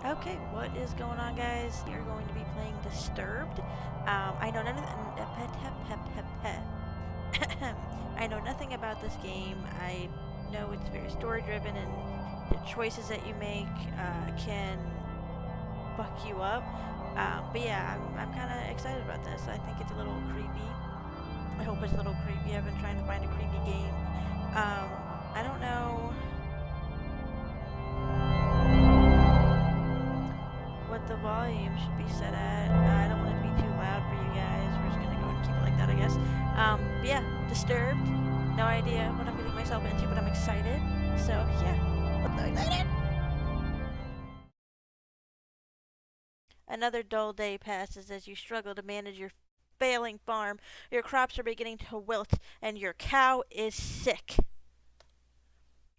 Okay, what is going on, guys? You're going to be playing Disturbed. I know none of I know nothing about this game. I know it's very story-driven, and the choices that you make can fuck you up. But yeah, I'm kind of excited about this. I think it's a little creepy. I hope it's a little creepy. I've been trying to find a creepy game. I don't know what the volume should be set at. I don't want it to be too loud for you guys. We're just gonna go and keep it like that, I guess. But yeah, Disturbed. No idea what I'm getting myself into, but I'm excited. So yeah, I'm so excited. Another dull day passes as you struggle to manage your failing farm. Your crops are beginning to wilt, and your cow is sick.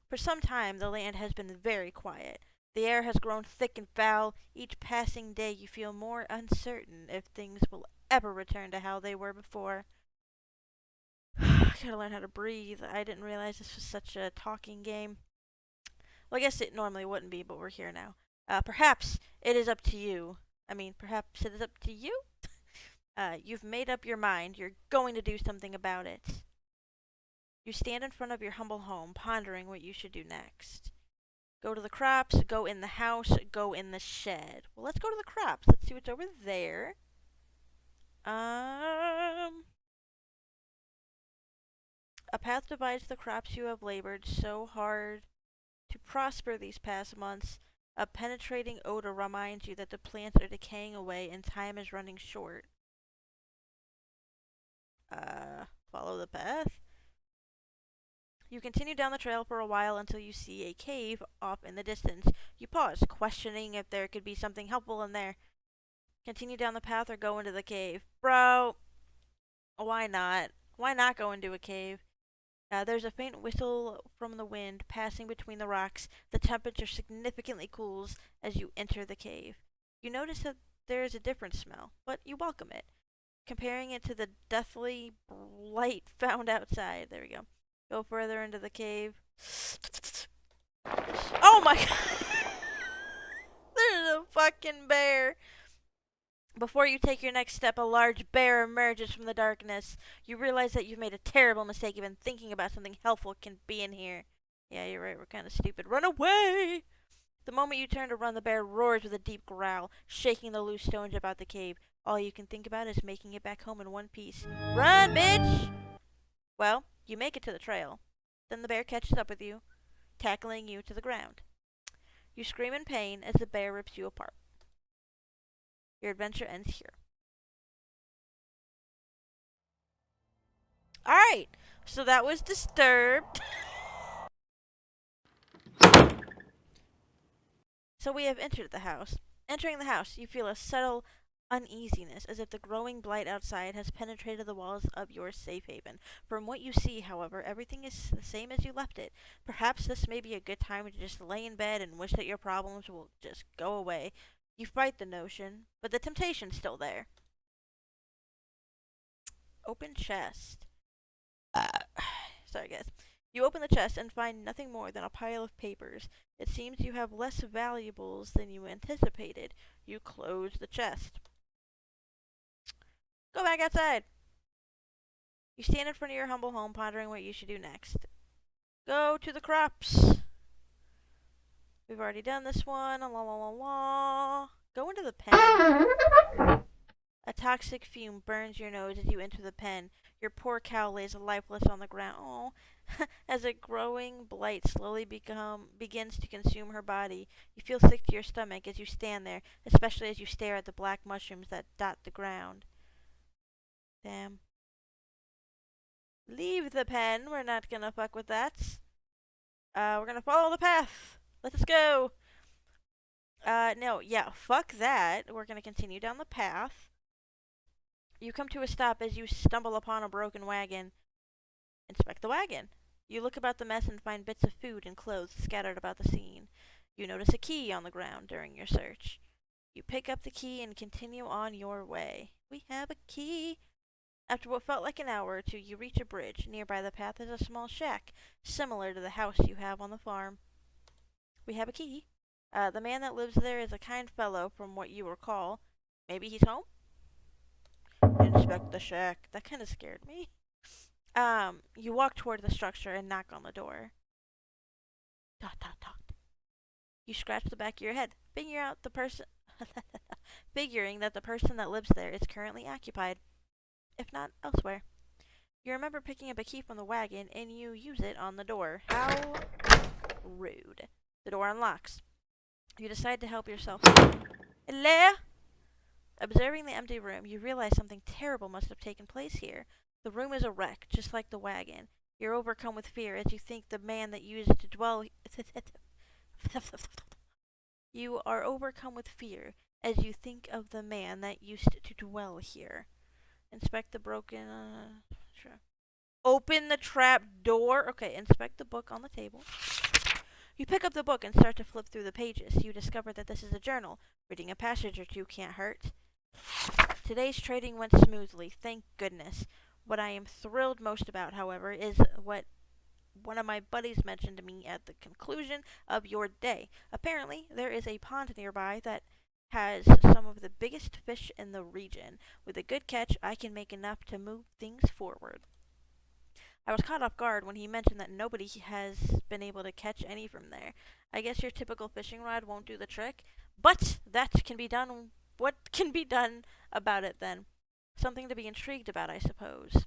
For some time, the land has been very quiet. The air has grown thick and foul. Each passing day, you feel more uncertain if things will ever return to how they were before. I gotta learn how to breathe. I didn't realize this was such a talking game. Well, I guess it normally wouldn't be, but we're here now. Perhaps it is up to you. Perhaps it is up to you? You've made up your mind. You're going to do something about it. You stand in front of your humble home, pondering what you should do next. Go to the crops, go in the house, go in the shed. Well, let's go to the crops. Let's see what's over there. Um, a path divides the crops you have labored so hard to prosper these past months. A penetrating odor reminds you that the plants are decaying away and time is running short. Follow the path. You continue down the trail for a while until you see a cave off in the distance. You pause, questioning if there could be something helpful in there. Continue down the path or go into the cave. Bro, why not? Why not go into a cave? There's a faint whistle from the wind passing between the rocks. The temperature significantly cools as you enter the cave. You notice that there is a different smell, but you welcome it, comparing it to the deathly light found outside. There we go. Go further into the cave. Oh my god! There's a fucking bear! Before you take your next step, a large bear emerges from the darkness. You realize that you've made a terrible mistake even thinking about something helpful can be in here. Yeah, you're right, we're kind of stupid. Run away! The moment you turn to run, the bear roars with a deep growl, shaking the loose stones about the cave. All you can think about is making it back home in one piece. Run, bitch! Well, you make it to the trail. Then the bear catches up with you, tackling you to the ground. You scream in pain as the bear rips you apart. Your adventure ends here. Alright, so that was Disturbed. So we have entered the house. Entering the house, you feel a subtle uneasiness, as if the growing blight outside has penetrated the walls of your safe haven. From what you see, however, everything is the same as you left it. Perhaps this may be a good time to just lay in bed and wish that your problems will just go away. You fight the notion, but the temptation's still there. Open chest. Sorry, guys. You open the chest and find nothing more than a pile of papers. It seems you have less valuables than you anticipated. You close the chest. Go back outside. You stand in front of your humble home, pondering what you should do next. Go to the crops. We've already done this one. La la la la. Go into the pen. A toxic fume burns your nose as you enter the pen. Your poor cow lays lifeless on the ground. Oh, as a growing blight slowly begins to consume her body. You feel sick to your stomach as you stand there, especially as you stare at the black mushrooms that dot the ground. Damn. Leave the pen. We're not gonna fuck with that. We're gonna follow the path. Let's go. No, yeah, fuck that. We're gonna continue down the path. You come to a stop as you stumble upon a broken wagon. Inspect the wagon. You look about the mess and find bits of food and clothes scattered about the scene. You notice a key on the ground during your search. You pick up the key and continue on your way. We have a key. After what felt like an hour or two, you reach a bridge. Nearby the path is a small shack, similar to the house you have on the farm. We have a key. The man that lives there is a kind fellow, from what you recall. Maybe he's home? Inspect the shack. That kind of scared me. You walk toward the structure and knock on the door. Dot, dot, dot. You scratch the back of your head, figuring that the person that lives there is currently occupied, if not elsewhere. You remember picking up a key from the wagon and you use it on the door. How rude. The door unlocks. You decide to help yourself. Hello? Observing the empty room, you realize something terrible must have taken place here. The room is a wreck, just like the wagon. You're overcome with fear as you think the man that used to dwell. You are overcome with fear as you think of the man that used to dwell here. Inspect the broken. Sure. Open the trap door. Okay, inspect the book on the table. You pick up the book and start to flip through the pages. You discover that this is a journal. Reading a passage or two can't hurt. Today's trading went smoothly, thank goodness. What I am thrilled most about, however, is what one of my buddies mentioned to me at the conclusion of your day. Apparently, there is a pond nearby that has some of the biggest fish in the region. With a good catch, I can make enough to move things forward. I was caught off guard when he mentioned that nobody has been able to catch any from there. I guess your typical fishing rod won't do the trick, but that can be done. What can be done about it then? Something to be intrigued about, I suppose.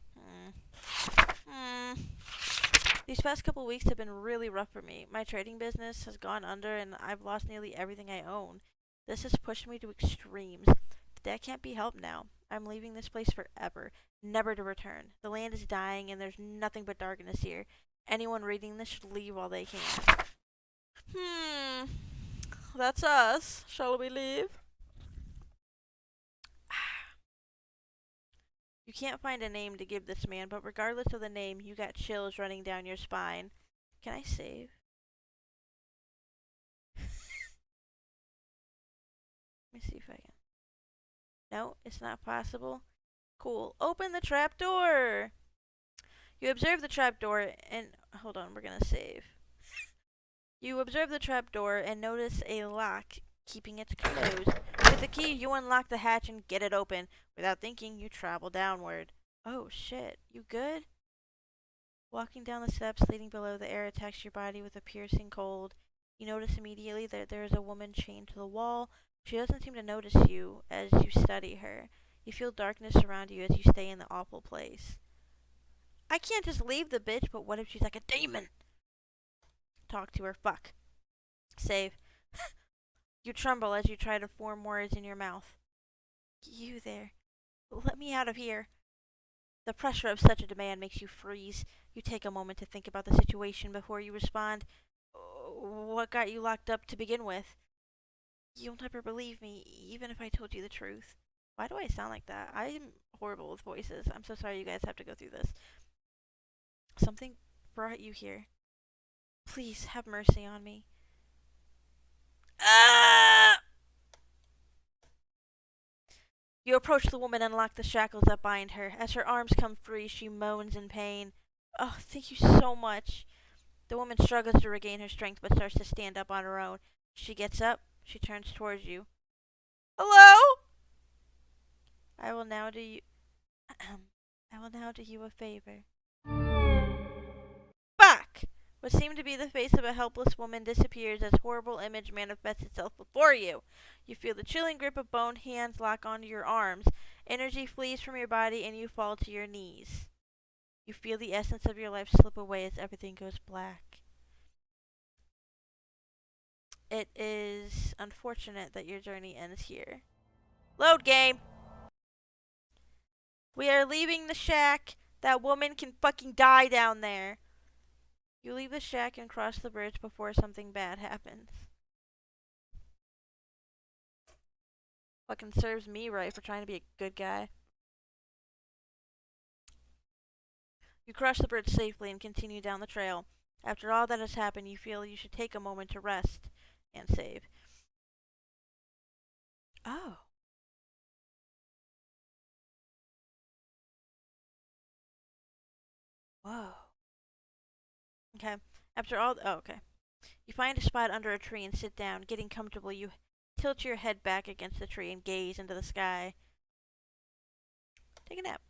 These past couple weeks have been really rough for me. My trading business has gone under and I've lost nearly everything I own. This has pushed me to extremes. That can't be helped now. I'm leaving this place forever, never to return. The land is dying and there's nothing but darkness here. Anyone reading this should leave while they can. That's us. Shall we leave? You can't find a name to give this man, but regardless of the name, you got chills running down your spine. Can I save? Let me see if I can. No, it's not possible. Cool. Open the trap door! You observe the trap door and. Hold on, we're gonna save. You observe the trap door and notice a lock keeping it closed. With the key, you unlock the hatch and get it open. Without thinking, you travel downward. Oh shit, you good? Walking down the steps leading below, the air attacks your body with a piercing cold. You notice immediately that there is a woman chained to the wall. She doesn't seem to notice you as you study her. You feel darkness surround you as you stay in the awful place. I can't just leave the bitch, but what if she's like a demon? Talk to her. Fuck. Save. You tremble as you try to form words in your mouth. You there. Let me out of here. The pressure of such a demand makes you freeze. You take a moment to think about the situation before you respond. What got you locked up to begin with? You'll never believe me, even if I told you the truth. Why do I sound like that? I'm horrible with voices. I'm so sorry you guys have to go through this. Something brought you here. Please have mercy on me. Ah! You approach the woman and lock the shackles that bind her. As her arms come free, she moans in pain. Oh, thank you so much. The woman struggles to regain her strength but starts to stand up on her own. She gets up. She turns towards you. Hello? I will now do you. I will now do you a favor. Fuck! What seemed to be the face of a helpless woman disappears as horrible image manifests itself before you. You feel the chilling grip of boned hands lock onto your arms. Energy flees from your body and you fall to your knees. You feel the essence of your life slip away as everything goes black. It is unfortunate that your journey ends here. Load game! We are leaving the shack. That woman can fucking die down there. You leave the shack and cross the bridge before something bad happens. Fucking serves me right for trying to be a good guy. You cross the bridge safely and continue down the trail. After all that has happened, you feel you should take a moment to rest and save. Oh. Whoa. Okay. After all. Oh, okay. You find a spot under a tree and sit down. Getting comfortable, you tilt your head back against the tree and gaze into the sky. Take a nap.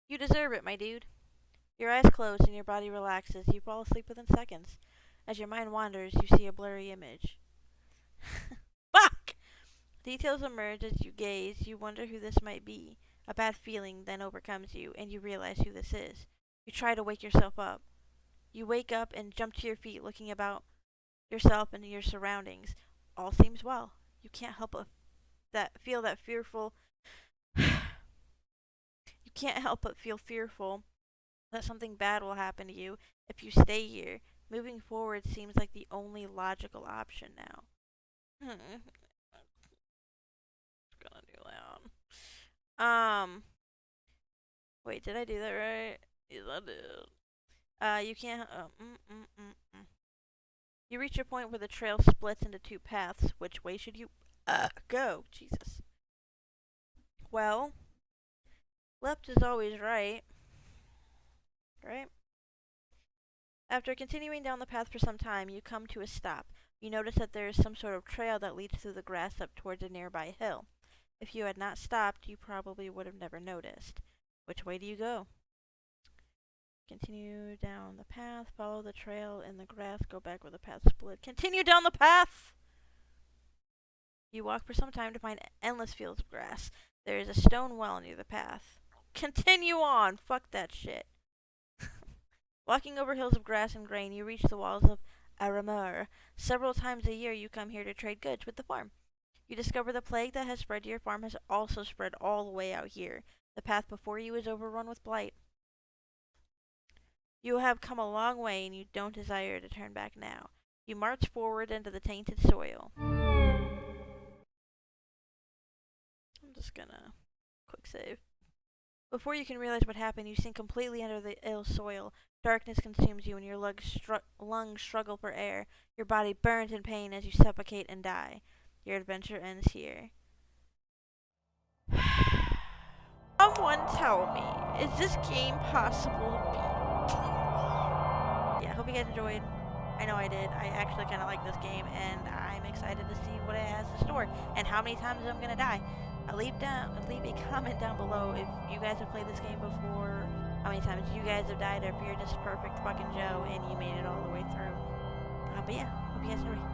You deserve it, my dude. Your eyes close and your body relaxes. You fall asleep within seconds. As your mind wanders, you see a blurry image. Fuck! Details emerge as you gaze. You wonder who this might be. A bad feeling then overcomes you, and you realize who this is. You try to wake yourself up. You wake up and jump to your feet, looking about yourself and your surroundings. All seems well. You can't help but feel that fearful. You can't help but feel fearful that something bad will happen to you if you stay here. Moving forward seems like the only logical option now. Gonna do that. Wait, did I do that right? Yes, I did. You can't. You reach a point where the trail splits into two paths. Which way should you go? Jesus. Well, left is always right. Right? After continuing down the path for some time, you come to a stop. You notice that there is some sort of trail that leads through the grass up towards a nearby hill. If you had not stopped, you probably would have never noticed. Which way do you go? Continue down the path, follow the trail in the grass, go back where the path split. Continue down the path! You walk for some time to find endless fields of grass. There is a stone well near the path. Continue on! Fuck that shit. Walking over hills of grass and grain, you reach the walls of Aramur. Several times a year you come here to trade goods with the farm. You discover the plague that has spread to your farm has also spread all the way out here. The path before you is overrun with blight. You have come a long way and you don't desire to turn back now. You march forward into the tainted soil. I'm just gonna quick save. Before you can realize what happened, you sink completely under the ill soil. Darkness consumes you and your lungs struggle for air. Your body burns in pain as you suffocate and die. Your adventure ends here. Someone tell me, is this game possible to beat? Yeah, hope you guys enjoyed. I know I did. I actually kind of like this game, and I'm excited to see what it has in store and how many times I'm gonna die. Leave a comment down below if you guys have played this game before, how many times you guys have died, or if you're just perfect fucking Joe and you made it all the way through. But yeah, hope you guys enjoy.